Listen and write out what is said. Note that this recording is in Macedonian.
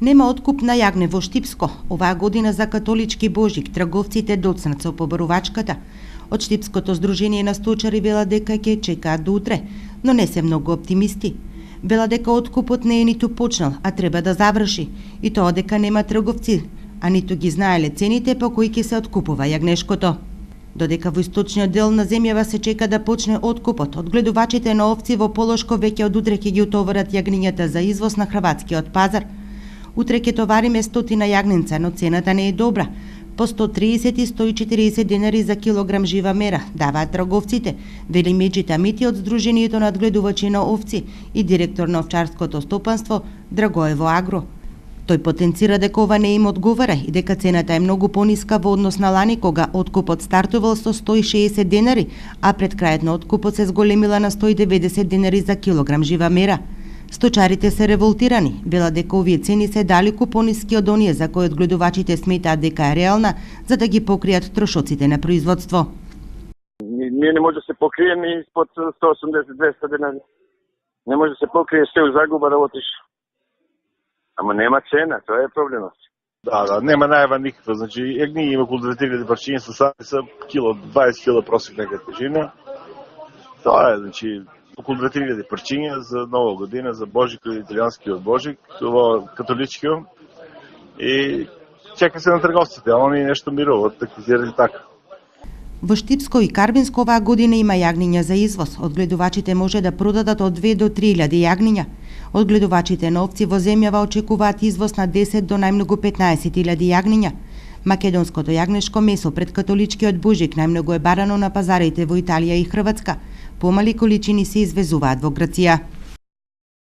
Нема откуп на јагне во Штипско. Оваа година за католички Божик трговците доцнат со побарувачката. Од Штипското здружение на сточари вела дека ќе чекаат до утре, но не се многу оптимисти. Вела дека откупот не е ниту почнал, а треба да заврши, и тоа дека нема трговци, а ниту ги знаеле цените по кои ќе се откупува јагнешкото. Додека во источниот дел на земјава се чека да почне откупот, одгледувачите на овци во Полошко веќе од утре ќе ги утоварат јагнињата за извоз на хрватскиот пазар. Утре ќе товариме 100 јагненца, но цената не е добра. По 130 и 140 денари за килограм жива мера даваат трговците, вели Меджита Мити од Сдруженијето на одгледувачи на овци и директор на овчарското стопанство Драгоево Агро. Тој потенцира дека ова не им одговара и дека цената е многу пониска во однос на лани кога откупот стартувал со 160 денари, а пред крајот на откупот се зголемила на 190 денари за килограм жива мера. Сточарите се револтирани, вела дека овие цени се далеку пониски од оние за кои одгледувачите сметаат дека е реална, за да ги покријат трошоците на производство. Ние не може да се покриеме испод 180-200 денари. Не може да се покрие, се у загуба работиш. Ама нема цена, тоа е проблемот. Да, нема најава никаква. Значи, јагни има околу 2000 парчиња со 20 кило просек нека тежина. Тоа е, значи, околу 2000 парчиња за нова година, за Божик или италијанскиот Божик, тоа католичкиот. И чека се на трговците, а они нешто мируваат, така. Во Штипско и Карвинско оваа година има јагниња за извоз. Одгледувачите може да продадат од 2 до 3000 јагниња. Одгледувачите на овци во земјава очекуваат извоз на 10 до најмногу 15.000 јагниња. Македонското јагнешко месо пред католичкиот Божик најмногу е барано на пазарите во Италија и Хрватска. Помали количини се извезуваат во Грција.